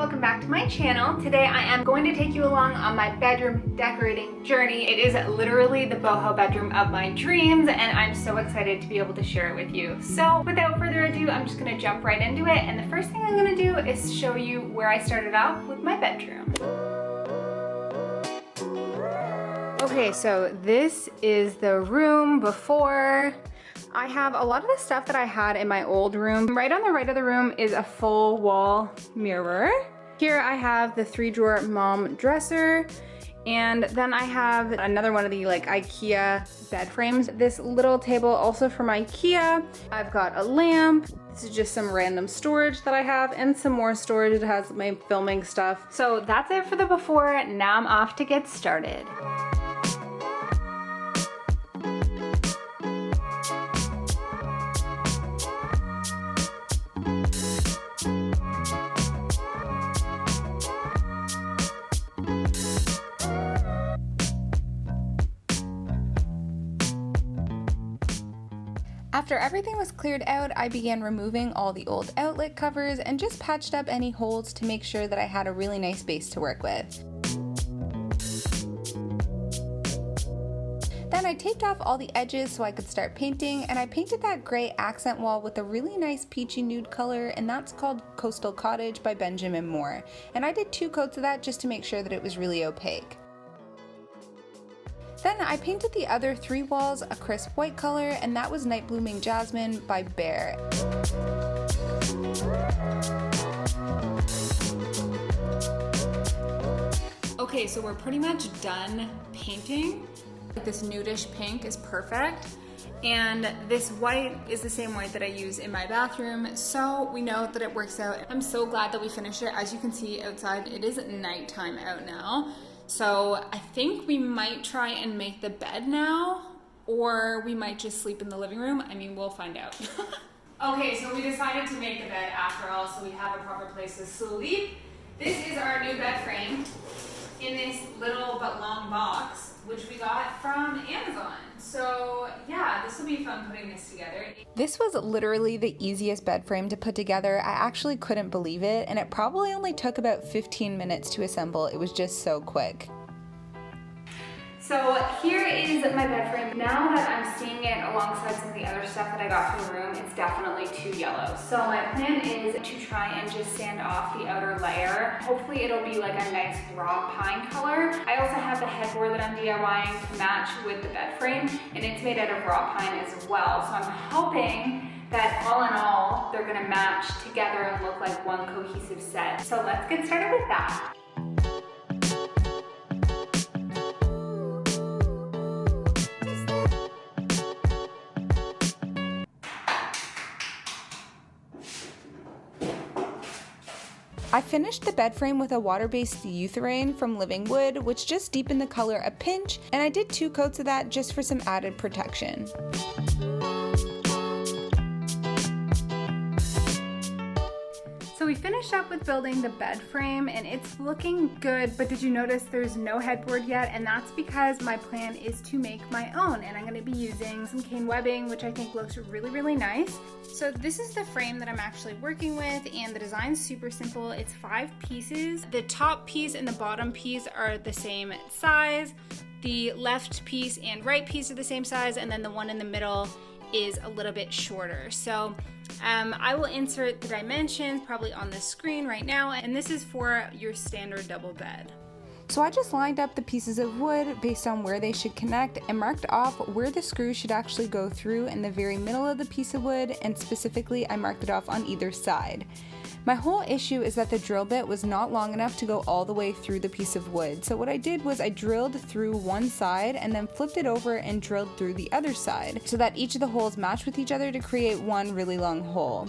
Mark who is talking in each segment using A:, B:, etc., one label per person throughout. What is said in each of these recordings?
A: welcome back to my channel. Today I am going to take you along on my bedroom decorating journey. It is literally the boho bedroom of my dreams and I'm so excited to be able to share it with you. So without further ado, I'm just gonna jump right into it, and the first thing I'm gonna do is show you where I started off with my bedroom. Okay, so this is the room before. I have a lot of the stuff that I had in my old room. Right on the right of the room is a full wall mirror. Here I have the 3-drawer mom dresser, and then I have another one of the like Ikea bed frames. This little table also from Ikea. I've got a lamp. This is just some random storage that I have, and some more storage. It has my filming stuff. So that's it for the before. Now I'm off to get started. After everything was cleared out, I began removing all the old outlet covers and just patched up any holes to make sure that I had a really nice base to work with. Then I taped off all the edges so I could start painting, and I painted that gray accent wall with a really nice peachy nude color, and that's called Coastal Cottage by Benjamin Moore. And I did 2 coats of that just to make sure that it was really opaque. Then I painted the other 3 walls a crisp white color, and that was Night Blooming Jasmine by Bear. Okay, so we're pretty much done painting. This nudish pink is perfect, and this white is the same white that I use in my bathroom, so we know that it works out. I'm so glad that we finished it. As you can see outside, it is nighttime out now. So I think we might try and make the bed now, or we might just sleep in the living room. I mean, we'll find out. Okay, so we decided to make the bed after all, so we have a proper place to sleep. This is our new bed frame in this little but long box, which we got from Amazon. So yeah, this will be fun putting this together. This was literally the easiest bed frame to put together. I actually couldn't believe it, and it probably only took about 15 minutes to assemble. It was just so quick. So here is my bed frame. Now that I'm seeing it alongside some of the other stuff that I got for the room, it's definitely too yellow. So my plan is to try and just sand off the outer layer. Hopefully it'll be like a nice raw pine color. I also have the headboard that I'm DIYing to match with the bed frame, and it's made out of raw pine as well. So I'm hoping that all in all, they're gonna match together and look like one cohesive set. So let's get started with that. I finished the bed frame with a water-based Euthyrene from Living Wood, which just deepened the color a pinch, and I did 2 coats of that just for some added protection. So we finished up with building the bed frame, and it's looking good, but did you notice there's no headboard yet? And that's because my plan is to make my own, and I'm going to be using some cane webbing, which I think looks really, really nice. So this is the frame that I'm actually working with, and the design's super simple. It's 5 pieces. The top piece and the bottom piece are the same size. The left piece and right piece are the same size, and then the one in the middle is a little bit shorter. So I will insert the dimensions probably on the screen right now, and this is for your standard double bed. So I just lined up the pieces of wood based on where they should connect and marked off where the screws should actually go through in the very middle of the piece of wood, and specifically I marked it off on either side. My whole issue is that the drill bit was not long enough to go all the way through the piece of wood. So what I did was I drilled through one side and then flipped it over and drilled through the other side so that each of the holes match with each other to create one really long hole.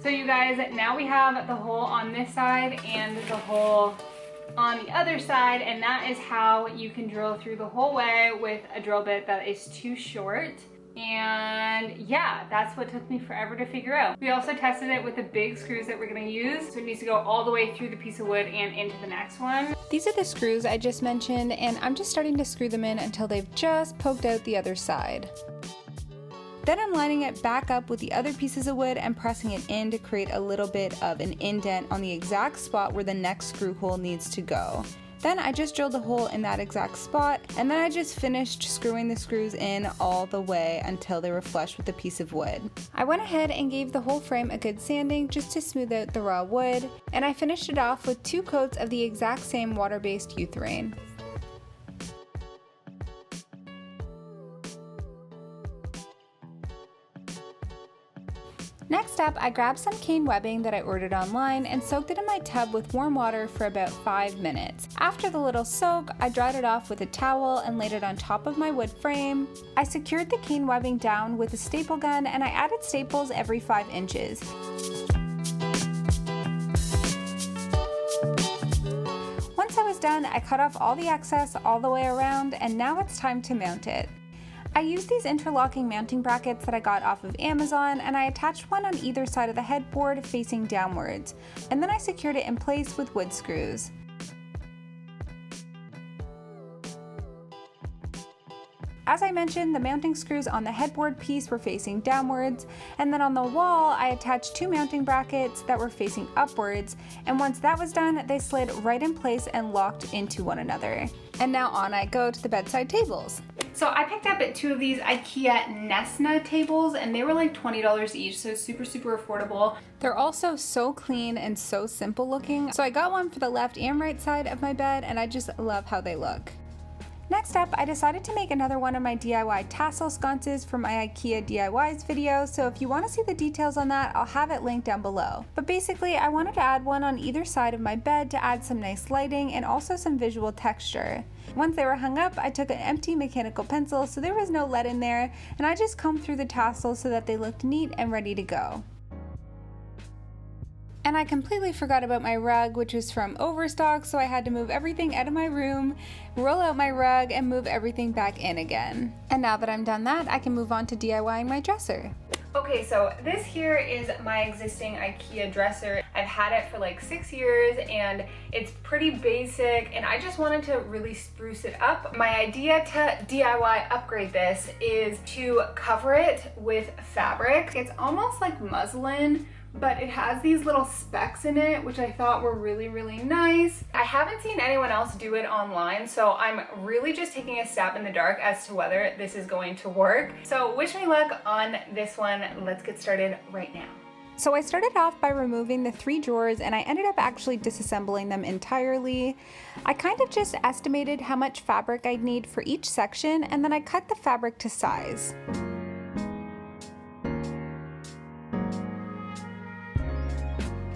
A: So you guys, now we have the hole on this side and the hole on the other side, and that is how you can drill through the whole way with a drill bit that is too short. And yeah, that's what took me forever to figure out. We also tested it with the big screws that we're gonna use, so it needs to go all the way through the piece of wood and into the next one. These are the screws I just mentioned, and I'm just starting to screw them in until they've just poked out the other side.
B: Then I'm lining it back up with the other pieces of wood and pressing it in to create a little bit of an indent on the exact spot where the next screw hole needs to go. Then I just drilled a hole in that exact spot, and then I just finished screwing the screws in all the way until they were flush with the piece of wood. I went ahead and gave the whole frame a good sanding just to smooth out the raw wood, and I finished it off with 2 coats of the exact same water-based urethane. Next up, I grabbed some cane webbing that I ordered online and soaked it in my tub with warm water for about 5 minutes. After the little soak, I dried it off with a towel and laid it on top of my wood frame. I secured the cane webbing down with a staple gun, and I added staples every 5 inches. Once I was done, I cut off all the excess all the way around, and now it's time to mount it. I used these interlocking mounting brackets that I got off of Amazon, and I attached one on either side of the headboard facing downwards, and then I secured it in place with wood screws. As I mentioned, the mounting screws on the headboard piece were facing downwards, and then on the wall I attached 2 mounting brackets that were facing upwards, and once that was done, they slid right in place and locked into one another. And now on I go to the bedside tables.
A: So I picked up 2 of these Ikea Nesna tables, and they were like $20 each, so super affordable.
B: They're also so clean and so simple looking. So I got one for the left and right side of my bed, and I just love how they look. Next up, I decided to make another one of my DIY tassel sconces for my IKEA DIYs video, so if you want to see the details on that, I'll have it linked down below. But basically, I wanted to add one on either side of my bed to add some nice lighting and also some visual texture. Once they were hung up, I took an empty mechanical pencil so there was no lead in there, and I just combed through the tassels so that they looked neat and ready to go. And I completely forgot about my rug, which was from Overstock, so I had to move everything out of my room, roll out my rug, and move everything back in again. And now that I'm done that, I can move on to DIYing my dresser.
A: Okay, so this here is my existing IKEA dresser. I've had it for like 6 years, and it's pretty basic, and I just wanted to really spruce it up. My idea to DIY upgrade this is to cover it with fabric. It's almost like muslin, but it has these little specks in it, which I thought were really nice. I haven't seen anyone else do it online, so I'm really just taking a stab in the dark as to whether this is going to work. So wish me luck on this one. Let's get started right now.
B: So I started off by removing the 3 drawers, and I ended up actually disassembling them entirely. I kind of just estimated how much fabric I'd need for each section, and then I cut the fabric to size.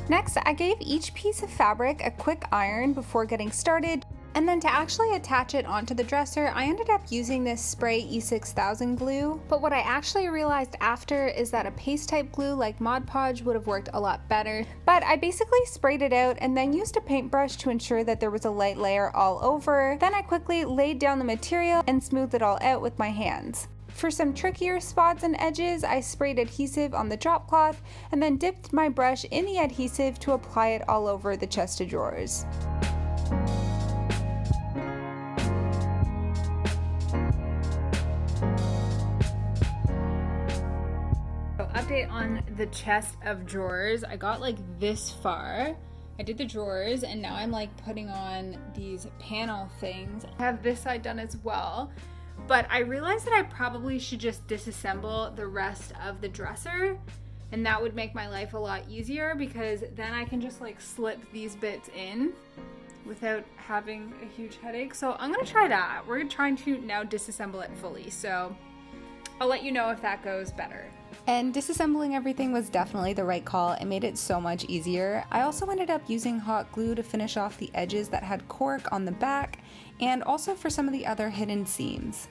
B: Next, I gave each piece of fabric a quick iron before getting started, and then to actually attach it onto the dresser, I ended up using this spray E6000 glue. But what I actually realized after is that a paste type glue like Mod Podge would have worked a lot better. But I basically sprayed it out and then used a paintbrush to ensure that there was a light layer all over. Then I quickly laid down the material and smoothed it all out with my hands. For some trickier spots and edges, I sprayed adhesive on the drop cloth and then dipped my brush in the adhesive to apply it all over the chest of drawers.
A: So update on the chest of drawers. I got like this far. I did the drawers, and now I'm like putting on these panel things. I have this side done as well. But I realized that I probably should just disassemble the rest of the dresser, and that would make my life a lot easier, because then I can just like slip these bits in without having a huge headache. So I'm gonna try that. We're trying to now disassemble it fully, so I'll let you know if that goes better.
B: And disassembling everything was definitely the right call. It made it so much easier. I also ended up using hot glue to finish off the edges that had cork on the back, and also for some of the other hidden seams.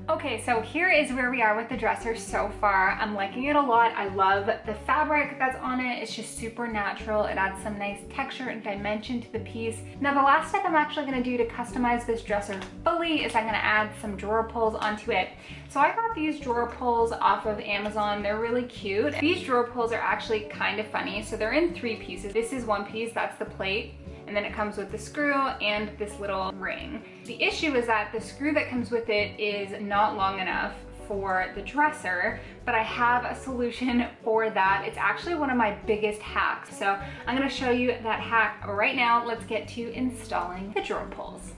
A: Okay, so here is where we are with the dresser so far. I'm liking it a lot. I love the fabric that's on it. It's just super natural. It adds some nice texture and dimension to the piece. Now the last step I'm actually gonna do to customize this dresser fully is I'm gonna add some drawer pulls onto it. So I got these drawer pulls off of Amazon. They're really cute. These drawer pulls are actually kind of funny. So they're in 3 pieces. This is one piece, that's the plate. And then it comes with the screw and this little ring. The issue is that the screw that comes with it is not long enough for the dresser, but I have a solution for that. It's actually one of my biggest hacks. So I'm gonna show you that hack right now. Let's get to installing the drawer pulls.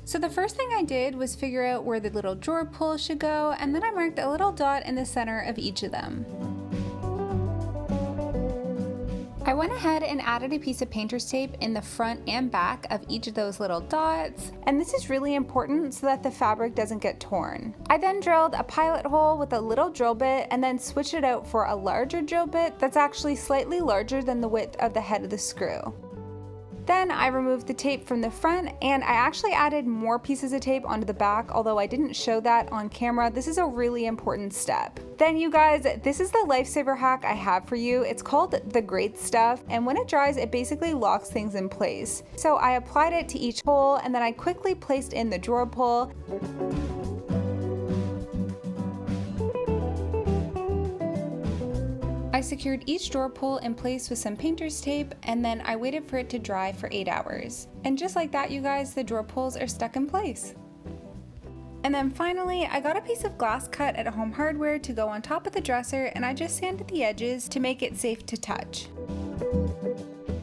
B: So the first thing I did was figure out where the little drawer pulls should go, and then I marked a little dot in the center of each of them. I went ahead and added a piece of painter's tape in the front and back of each of those little dots, and this is really important so that the fabric doesn't get torn. I then drilled a pilot hole with a little drill bit and then switched it out for a larger drill bit that's actually slightly larger than the width of the head of the screw. Then I removed the tape from the front, and I actually added more pieces of tape onto the back, although I didn't show that on camera. This is a really important step. Then you guys, this is the lifesaver hack I have for you. It's called the great stuff, and when it dries, it basically locks things in place. So I applied it to each hole, and then I quickly placed in the drawer pull. I secured each drawer pull in place with some painter's tape, and then I waited for it to dry for 8 hours. And just like that, you guys, the drawer pulls are stuck in place. And then finally, I got a piece of glass cut at Home Hardware to go on top of the dresser, and I just sanded the edges to make it safe to touch.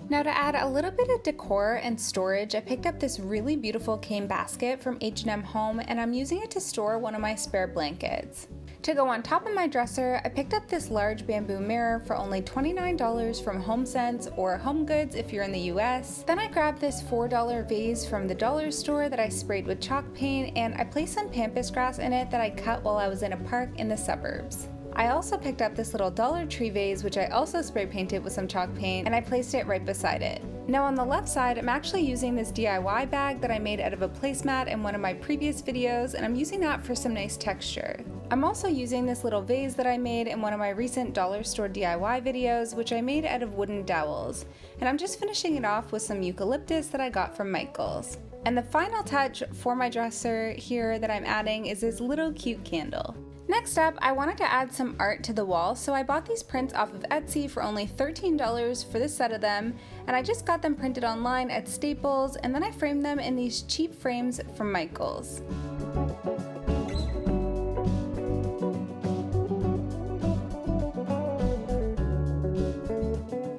B: Now to add a little bit of decor and storage, I picked up this really beautiful cane basket from H&M Home, and I'm using it to store one of my spare blankets. To go on top of my dresser, I picked up this large bamboo mirror for only $29 from HomeSense or HomeGoods if you're in the US. Then I grabbed this $4 vase from the dollar store that I sprayed with chalk paint, and I placed some pampas grass in it that I cut while I was in a park in the suburbs. I also picked up this little Dollar Tree vase, which I also spray painted with some chalk paint, and I placed it right beside it. Now on the left side, I'm actually using this DIY bag that I made out of a placemat in one of my previous videos, and I'm using that for some nice texture. I'm also using this little vase that I made in one of my recent dollar store DIY videos, which I made out of wooden dowels, and I'm just finishing it off with some eucalyptus that I got from Michael's. And the final touch for my dresser here that I'm adding is this little cute candle. Next up, I wanted to add some art to the wall, so I bought these prints off of Etsy for only $13 for the set of them, and I just got them printed online at Staples, and then I framed them in these cheap frames from Michael's.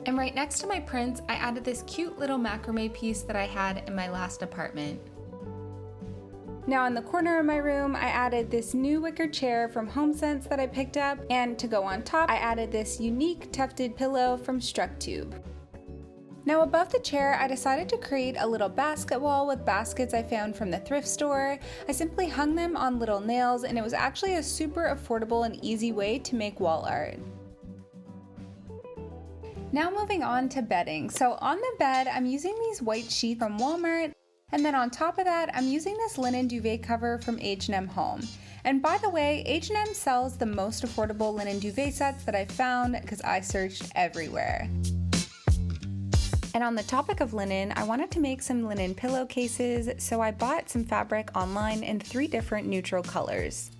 B: And right next to my prints, I added this cute little macrame piece that I had in my last apartment. Now in the corner of my room, I added this new wicker chair from HomeSense that I picked up, and to go on top, I added this unique tufted pillow from StruckTube. Now above the chair, I decided to create a little basket wall with baskets I found from the thrift store. I simply hung them on little nails, and it was actually a super affordable and easy way to make wall art. Now moving on to bedding. So on the bed, I'm using these white sheets from Walmart. And then on top of that, I'm using this linen duvet cover from H&M Home. And by the way, H&M sells the most affordable linen duvet sets that I've found because I searched everywhere. And on the topic of linen, I wanted to make some linen pillowcases, so I bought some fabric online in 3 different neutral colors.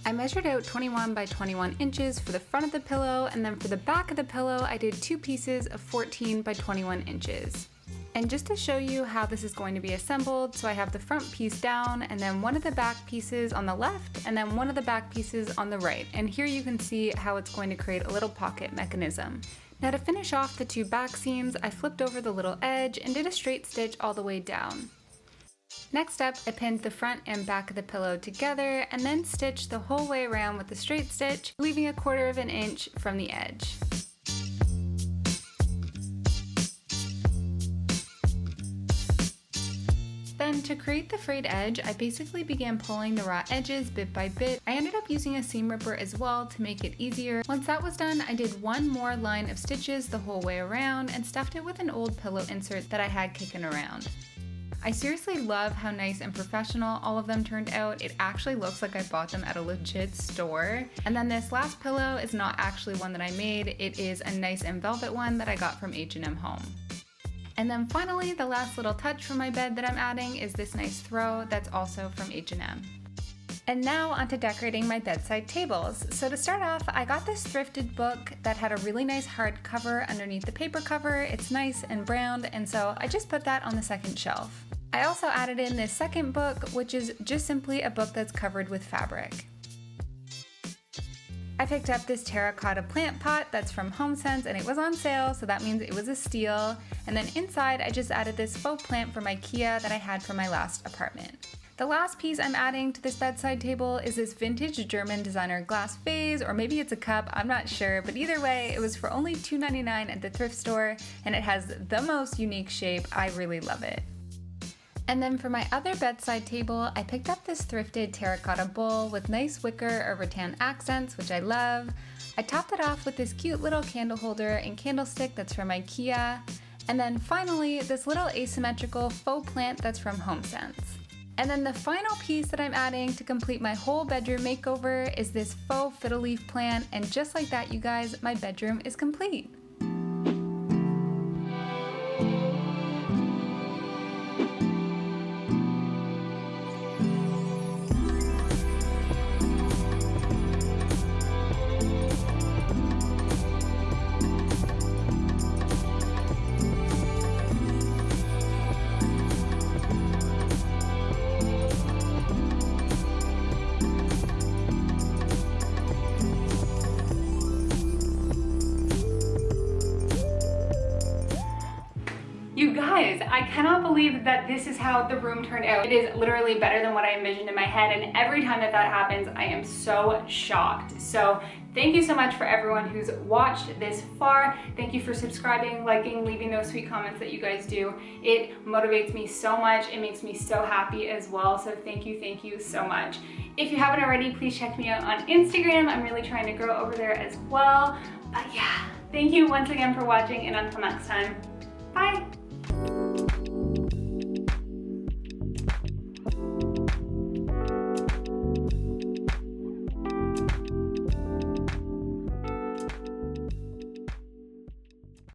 B: I measured out 21 by 21 inches for the front of the pillow, and then for the back of the pillow, I did 2 pieces of 14 by 21 inches. And just to show you how this is going to be assembled, so I have the front piece down, and then one of the back pieces on the left, and then one of the back pieces on the right. And here you can see how it's going to create a little pocket mechanism. Now to finish off the 2 back seams, I flipped over the little edge and did a straight stitch all the way down. Next up, I pinned the front and back of the pillow together, and then stitched the whole way around with the straight stitch, leaving a 1/4 of an inch from the edge. Then to create the frayed edge, I basically began pulling the raw edges bit by bit. I ended up using a seam ripper as well to make it easier. Once that was done, I did one more line of stitches the whole way around and stuffed it with an old pillow insert that I had kicking around. I seriously love how nice and professional all of them turned out. It actually looks like I bought them at a legit store. And then this last pillow is not actually one that I made. It is a nice and velvet one that I got from H&M Home. And then finally, the last little touch for my bed that I'm adding is this nice throw that's also from H&M. And now onto decorating my bedside tables. So to start off, I got this thrifted book that had a really nice hardcover underneath the paper cover. It's nice and browned, and so I just put that on the second shelf. I also added in this second book, which is just simply a book that's covered with fabric.
A: I picked up this terracotta plant pot that's from HomeSense and it was on sale, so that means it was a steal. And then inside I just added this faux plant from Ikea that I had from my last apartment. The last piece I'm adding to this bedside table is this vintage German designer glass vase, or maybe it's a cup, I'm not sure, but either way, it was for only $2.99 at the thrift store and it has the most unique shape. I really love it. And then for my other bedside table, I picked up this thrifted terracotta bowl with nice wicker or rattan accents, which I love. I topped it off with this cute little candle holder and candlestick that's from Ikea. And then finally, this little asymmetrical faux plant that's from HomeSense. And then the final piece that I'm adding to complete my whole bedroom makeover is this faux fiddle leaf plant, and just like that, you guys, my bedroom is complete. You guys, I cannot believe that this is how the room turned out. It is literally better than what I envisioned in my head, and every time that happens, I am so shocked. So thank you so much for everyone who's watched this far. Thank you for subscribing, liking, leaving those sweet comments that you guys do. It motivates me so much. It makes me so happy as well. So thank you so much. If you haven't already, please check me out on Instagram. I'm really trying to grow over there as well. But yeah, thank you once again for watching, and until next time, bye.